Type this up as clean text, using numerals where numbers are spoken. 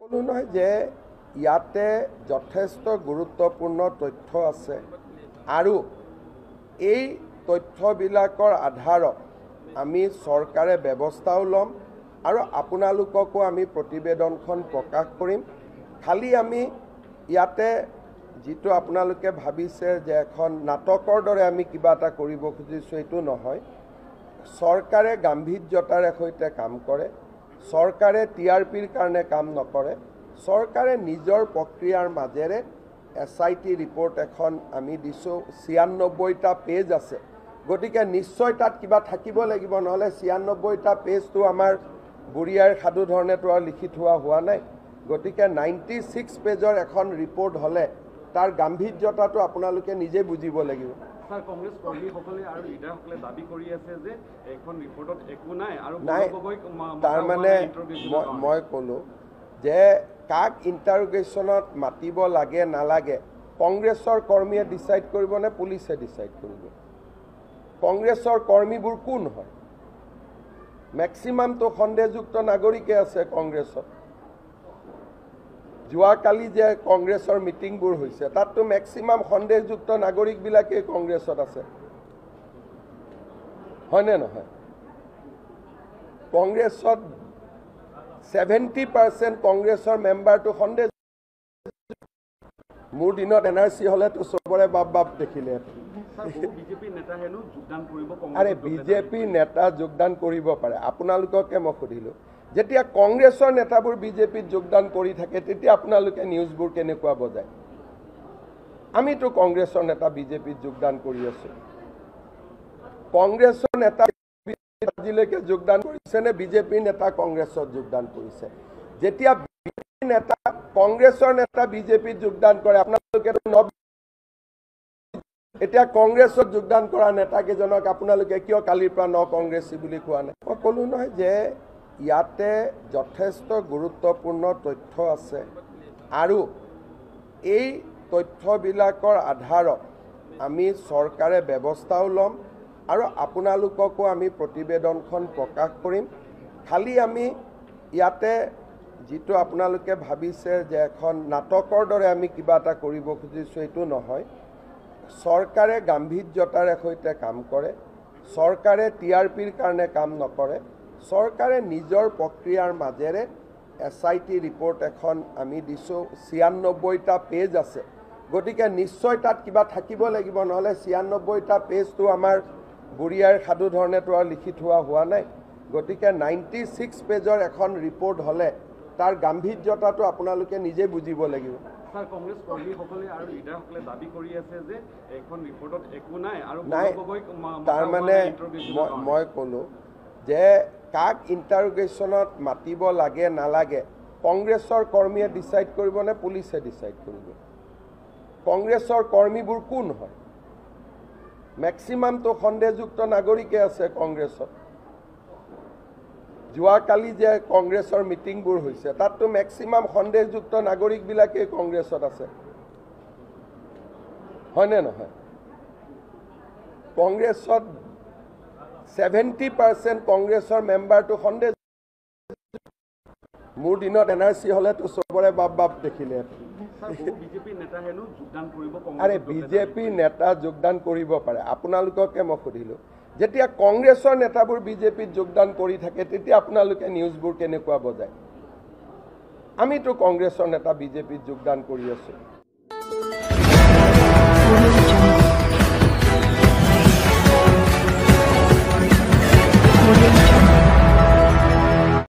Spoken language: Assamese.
কলো নহয় যে ইয়াতে যথেষ্ট গুৰুত্বপূৰ্ণ তথ্য আছে আৰু এই তথ্যবিলাকৰ আধাৰত আমি চৰকাৰে ব্যৱস্থাও ল'ম আৰু আপোনালোককো আমি প্ৰতিবেদনখন প্ৰকাশ কৰিম। খালি আমি ইয়াতে যিটো আপোনালোকে ভাবিছে যে এখন নাটকৰ দৰে আমি কিবা এটা কৰিব খুজিছোঁ, এইটো নহয়। চৰকাৰে গাম্ভীৰ্যতাৰে সৈতে কাম কৰে। চৰকাৰে টিআৰপিৰ কাৰণে কাম নকৰে। চৰকাৰে নিজৰ প্ৰক্ৰিয়াৰ মাজেৰে SIT ৰিপৰ্ট এখন আমি দিছোঁ। ৯৬টা পেজ আছে, গতিকে নিশ্চয় তাত কিবা থাকিব লাগিব, নহ'লে ৯৬টা পেজটো আমাৰ বুঢ়ীয়াৰ সাধু ধৰণেতো আৰু লিখি থোৱা হোৱা নাই। গতিকে 96 পেজৰ এখন ৰিপৰ্ট হ'লে তাৰ গাম্ভীৰ্যতাটো আপোনালোকে নিজে বুজিব লাগিব। স্যাৰ, কংগ্ৰেস কৰ্মীসকলে আৰু লিডাৰসকলে দাবী কৰি আছে যে এখন ৰিপৰ্টত একো নাই আৰু তাৰমানে মই ক'লোঁ যে কাক ইণ্টাৰোগেশ্যনত মাতিব লাগে নালাগে কংগ্ৰেছৰ কৰ্মীয়ে ডিচাইড কৰিব নে পুলিচে ডিচাইড কৰিব? কংগ্ৰেছৰ কৰ্মীবোৰ কোন হয়? মেক্সিমামটো সন্দেহযুক্ত নাগৰিকে আছে কংগ্ৰেছত। যোৱাকালি যে কংগ্ৰেছৰ মিটিংবোৰ হৈছে তাততো মেক্সিমাম সন্দেহযুক্ত নাগৰিকবিলাকেই কংগ্ৰেছত আছে, হয়নে নহয়? কংগ্ৰেছত 70% কংগ্ৰেছৰ মেম্বাৰটো সন্দেহ। মোৰ দিনত NRC হ'লেতো চবৰে বাপ দেখিলে। আৰে বিজেপি নেতা যোগদান কৰিব পাৰে। আপোনালোককে মই সুধিলোঁ, যেতিয়া কংগ্ৰেছৰ নেতাবোৰ বিজেপিত যোগদান কৰি থাকে তেতিয়া আপোনালোকে নিউজবোৰ কেনেকুৱা বজায়? আমিতো কংগ্ৰেছৰ নেতা বিজেপিত যোগদান কৰি আছোঁ। কংগ্ৰেছৰ নেতা আজিলৈকে যোগদান কৰিছে নে বিজেপিৰ নেতা কংগ্ৰেছত যোগদান কৰিছে? যেতিয়া নেতা কংগ্ৰেছৰ নেতা বিজেপিত যোগদান কৰে আপোনালোকে এতিয়া কংগ্ৰেছত যোগদান কৰা নেতাকেইজনক আপোনালোকে কিয় কালিৰ পৰা কংগ্ৰেছী বুলি কোৱা নাই? মই ক'লো নহয় যে ইয়াতে যথেষ্ট গুৰুত্বপূৰ্ণ তথ্য আছে আৰু এই তথ্যবিলাকৰ আধাৰত আমি চৰকাৰে ব্যৱস্থাও ল'ম আৰু আপোনালোককো আমি প্ৰতিবেদনখন প্ৰকাশ কৰিম। খালি আমি ইয়াতে যিটো আপোনালোকে ভাবিছে যে এখন নাটকৰ দৰে আমি কিবা এটা কৰিব খুজিছোঁ, এইটো নহয়। চৰকাৰে গাম্ভীৰ্যতাৰে সৈতে কাম কৰে। চৰকাৰে টিআৰপিৰ কাৰণে কাম নকৰে। চৰকাৰে নিজৰ প্ৰক্ৰিয়াৰ মাজেৰে SIT ৰিপৰ্ট এখন আমি দিছোঁ। ৯৬টা পেজ আছে, গতিকে নিশ্চয় তাত কিবা থাকিব লাগিব, নহ'লে ৯৬টা পেজটো আমাৰ বুঢ়ীয়াৰ সাধু ধৰণেতো আৰু লিখি থোৱা হোৱা নাই। গতিকে 96 পেজৰ এখন ৰিপৰ্ট হ'লে তাৰ গাম্ভীৰ্যতাটো আপোনালোকে নিজে বুজিব লাগিব। স্যাৰ, কংগ্ৰেস কৰ্মীসকলে আৰু লিডাৰসকলে দাবী কৰি আছে যে এখন ৰিপৰ্টত একো নাই আৰু তাৰমানে মই ক'লোঁ যে কাক ইণ্টাৰোগেশ্যনত মাতিব লাগে নালাগে কংগ্ৰেছৰ কৰ্মীয়ে ডিচাইড কৰিব নে পুলিচে ডিচাইড কৰিব? কংগ্ৰেছৰ কৰ্মীবোৰ কোন হয়? মেক্সিমামটো সন্দেহযুক্ত নাগৰিকে আছে কংগ্ৰেছত। যোৱাকালি যে কংগ্ৰেছৰ মিটিংবোৰ হৈছে তাততো মেক্সিমাম সন্দেহযুক্ত নাগৰিকবিলাকেই কংগ্ৰেছত আছে, হয়নে নহয়? কংগ্ৰেছত 70% কংগ্ৰেছৰ মেম্বাৰটো সন্দেহ। মোৰ দিনত NRC হ'লেতো চবৰে বাপ দেখিলে। আৰে বিজেপি নেতা যোগদান কৰিব পাৰে। আপোনালোককে মই সুধিলোঁ, যেতিয়া কংগ্ৰেছৰ নেতাবোৰ বিজেপিত যোগদান কৰি থাকে তেতিয়া আপোনালোকে নিউজবোৰ কেনেকুৱা বজায়? আমিতো কংগ্ৰেছৰ নেতা বিজেপিত যোগদান কৰি আছোঁ।